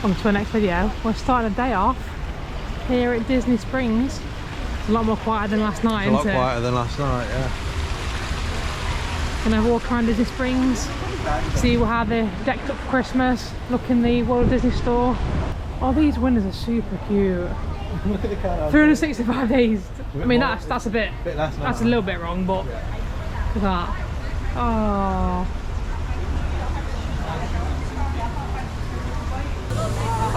On to our next video. We're starting the day off here at Disney Springs. It's a lot more quieter than last night, isn't it? A lot quieter than last night, yeah. Gonna have a walk around Disney Springs, see how they're decked up for Christmas, look in the Walt Disney store. Oh, these windows are super cute. Look at the car. 365 days. I mean, that's a bit less now. That's a little bit wrong, but look at that. Oh.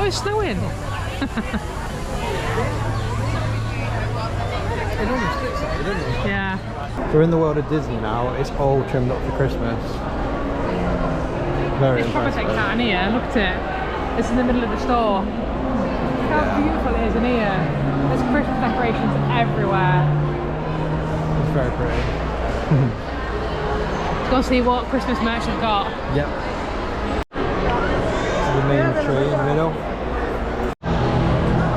Oh, it's snowing. It almost looks like it, doesn't it? Yeah. We're in the world of Disney now. It's all trimmed up for Christmas. Very It's proper impressive. take out in here. Look at it. It's in the middle of the store. Look how beautiful it is in here. There's Christmas decorations everywhere. It's very pretty. Let's go see what Christmas merch they've got. Yep. The main tree in the middle.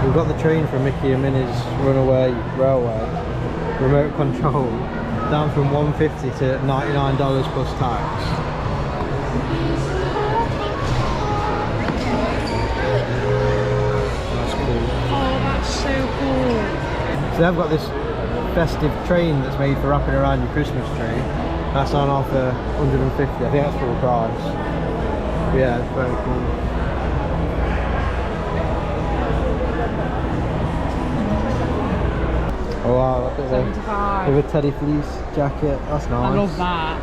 We've got the train from Mickey and Minnie's Runaway Railway. Remote control. Down from $150 to $99 plus tax. That's cool. Oh, that's so cool. So they've got this festive train that's made for wrapping around your Christmas tree. That's on offer $150. I think that's full price. But yeah, it's very cool. Oh wow, look at that. 75. With a teddy fleece jacket. That's nice. I love that.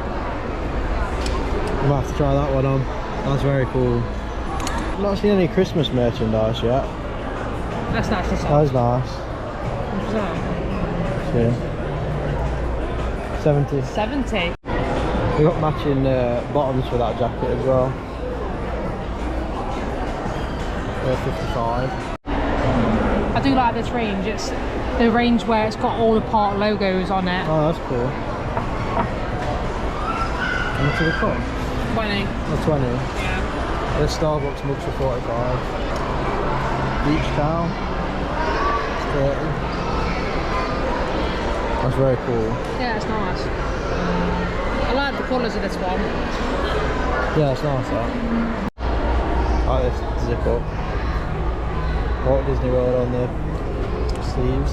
I'm gonna have to try that one on. That's very cool. I've not seen any Christmas merchandise yet. That's nice. That was nice. Yeah. 70. 70. We got matching bottoms for that jacket as well. They're 55. I do like this range. It's the range where it's got all the park logos on it. Oh, that's cool. How much did it cost? 20. Oh, 20. Yeah. There's Starbucks mugs for 45. Beach towel. 30. That's very cool. Yeah, it's nice. I like the colours of this one. Yeah, it's nice that. I like this zip up. Walt Disney World on the sleeves.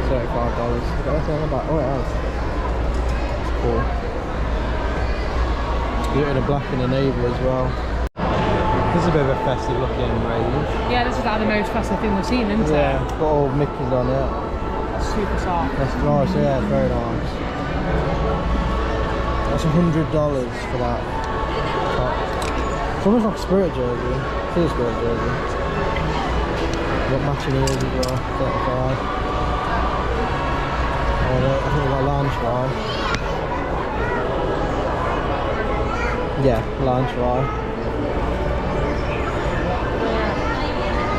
$35. Look at that on the back. Oh, it has. It's cool. You do it in a black and a navy as well. This is a bit of a festive looking range. Yeah, this is like the most festive thing we've seen, isn't Yeah, it? got all Mickey's on it. Super soft. That's nice, yeah, it's very nice. That's $100 for that top. It's almost like a Spirit jersey. It's a Spirit jersey. Got matching ears as well, 35. Oh, I think we got lounge fly. Yeah, lounge fly.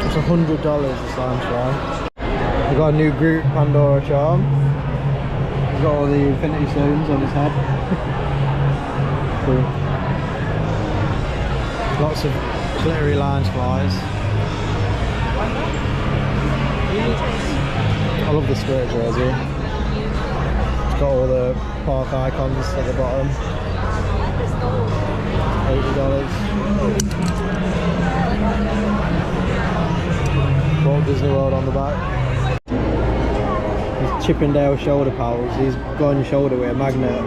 It's $100 this lounge fly. We've got a new Groot Pandora charm. He's got all the Infinity Stones on his head. Cool. Lots of glittery lounge flies. I love the Spirit jersey. It's got all the park icons at the bottom. $80. Walt Disney World on the back. These Chippendale shoulder pals. These go on your shoulder with a magnet.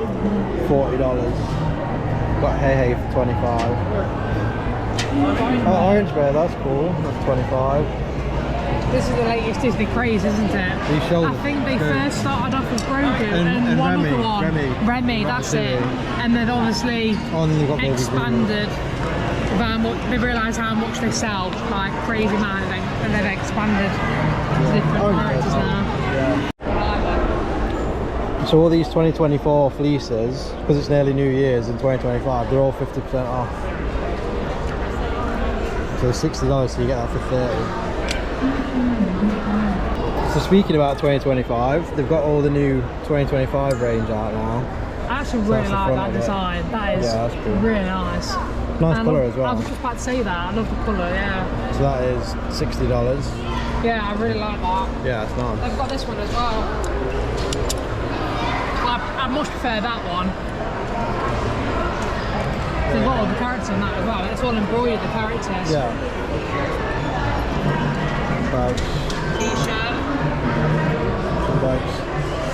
$40. Got Hey Hey for 25. Oh, Orange Bear, that's cool. That's 25. This is the latest Disney craze, isn't it? These shoulders. I think they first started off with Grogu And one Remy, other one. Remy, that's it. And then obviously expanded. They realised how much they sell, like crazy man, and they've expanded to different characters now. Yeah. So all these 2024 fleeces, because it's nearly New Year's in 2025, they're all 50% off. So $60, so you get that for 30. So speaking about 2025, they've got all the new 2025 range out now. I actually really like that design. That is really nice. Nice colour as well. I was just about to say that. I love the colour, yeah. So that is $60. Yeah, I really like that. Yeah, it's nice. They've got this one as well. I much prefer that one. So they've got all the characters on that as well. It's all embroidered, the characters. Yeah. Bags. T-shirt. Bags.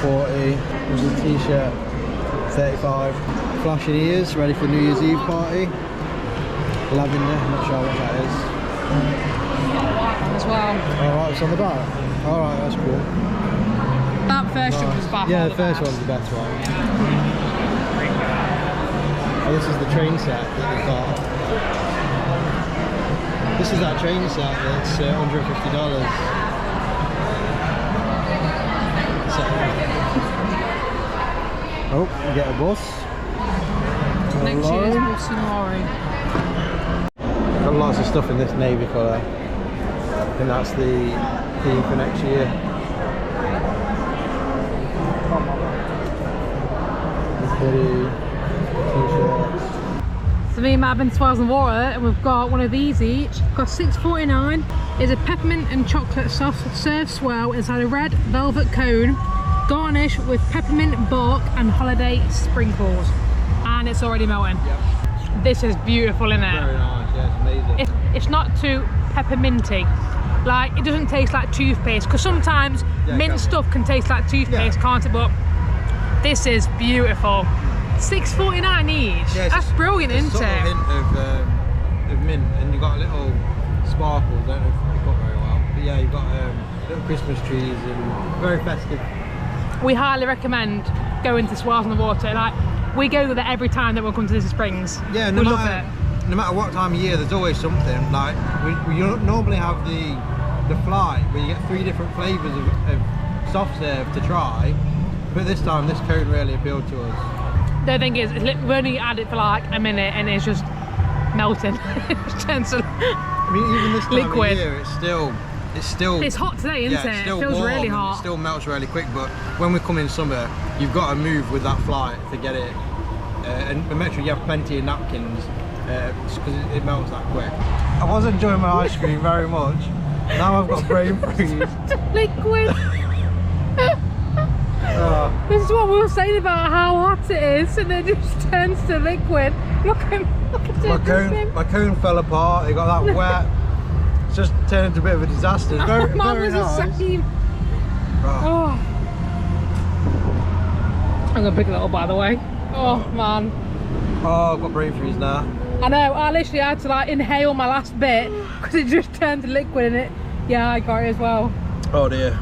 40. There's a t-shirt. 35. Flashing ears, ready for New Year's Eve party. Lavender, not sure what that is. White one as well. Alright, it's on the back. Alright, that's cool. That first one was by Yeah, far the first best. one's the best one. Oh, this is the train set that they've got. This is that train set that's $150. Oh, you get a bus. Next year's bus and lorry. Got lots of stuff in this navy colour. I think that's the theme for next year. Hoodie, t-shirts. So me and Matt have been to Smiles and Water and we've got one of these each. Got $6.49. It's a peppermint and chocolate soft serve swirl inside a red velvet cone, garnished with peppermint bark and holiday sprinkles. And it's already melting. Yep. This is beautiful, isn't it? Very nice, yeah, it's amazing. It's not too pepperminty. Like, it doesn't taste like toothpaste, because sometimes mint stuff can taste like toothpaste, can't it? But this is beautiful. $6.49 each. Yeah, that's brilliant, isn't sort it? Of hint of mint, and you've got a little sparkle. Don't know if you got very well, but yeah, you've got little Christmas trees and very festive. We highly recommend going to Swells on the Water. Like, we go there every time that we'll come to Disney Springs. Yeah, we love it. No matter what time of year, there's always something. Like we normally have the flight where you get 3 different flavours of soft serve to try, but this time this cone really appealed to us. The thing is, we've only had it for like a minute and it's just melting. It turns to I mean, even this time liquid. of year, it's still. It's hot today, isn't it? It's still It feels warm really and hot. it still melts really quick. But when we come in summer, you've got to move with that flight to get it, and make sure you have plenty of napkins because it melts that quick. I was enjoying my ice cream very much. Now I've got brain freeze. Liquid. This is what we were saying about how hot it is, and it just turns to liquid. Look at it. My cone fell apart. It got that wet. It's just turned into a bit of a disaster. It's very, Mine very was nice. the same. Oh. I'm gonna pick that up, by the way. Oh man. Oh, I've got brain freeze now. I know. I literally had to like inhale my last bit because it just turned to liquid in it. Yeah, I got it as well. Oh dear.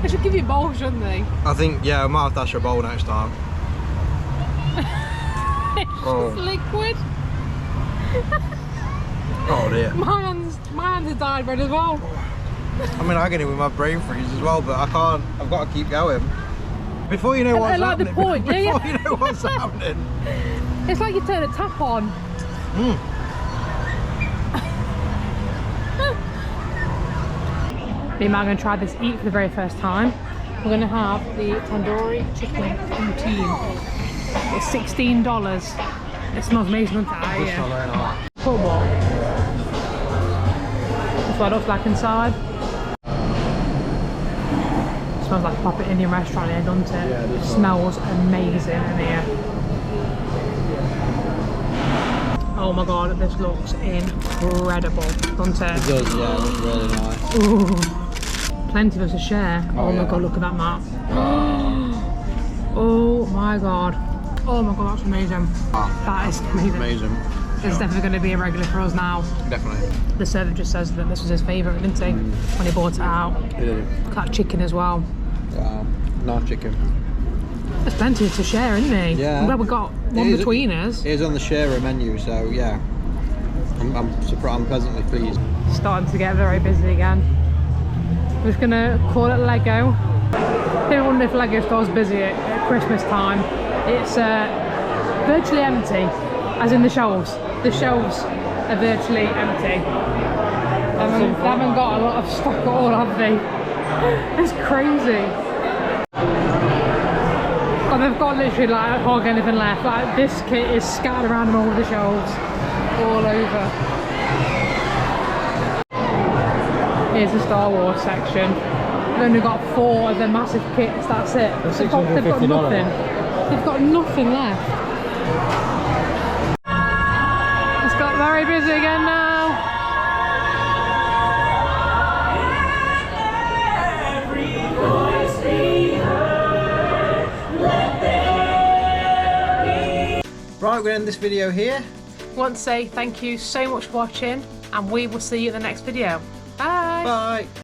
I should give you a bowl, shouldn't they? I think, yeah, I might have to ask you a bowl next time. It's just liquid. Oh dear. My hands are dyed red as well. I'm in agony with my brain freeze as well, but I can't. I've got to keep going. Before you know what's like happening. the point, yeah, Before you know what's happening. It's like you turn a tap on. Me and Matt are going to try this eat for the very first time. We're going to have the tandoori chicken poutine. It's $16. It smells amazing, doesn't it? Yeah. Football. That's what it looks like inside. It smells like a proper Indian restaurant here, doesn't it? Yeah, it smells amazing in here. Oh my god, this looks incredible, doesn't it? It does, yeah, it looks really nice. Ooh. Plenty of us to share. Oh my yeah. god, look at that map. Oh my god. Oh my god, that's amazing. That is amazing. Amazing. It's definitely going to be a regular for us now. Definitely. The server just says that this was his favourite, didn't he? When he bought it out. It is. That chicken as well. Wow. Nice chicken. There's plenty to share, isn't there? Yeah. I'm glad we got one between us. It is on the sharer menu, so yeah. I'm surprised. I'm pleasantly pleased. Starting to get very busy again. We're just gonna call it Lego. People wonder if Lego store's busy at Christmas time. It's virtually empty, as in the shelves. The shelves are virtually empty. They haven't got a lot of stock at all, have they? It's crazy. And they've got literally like hardly anything left. Like this kit is scattered around on all of the shelves, all over. Here's the Star Wars section. They've only got 4 of the massive kits, that's it. They're They've got $650. nothing. They've got nothing left. It's got very busy again now. Right, we're going to end this video here. I want to say thank you so much for watching, and we will see you in the next video. Bye! Bye!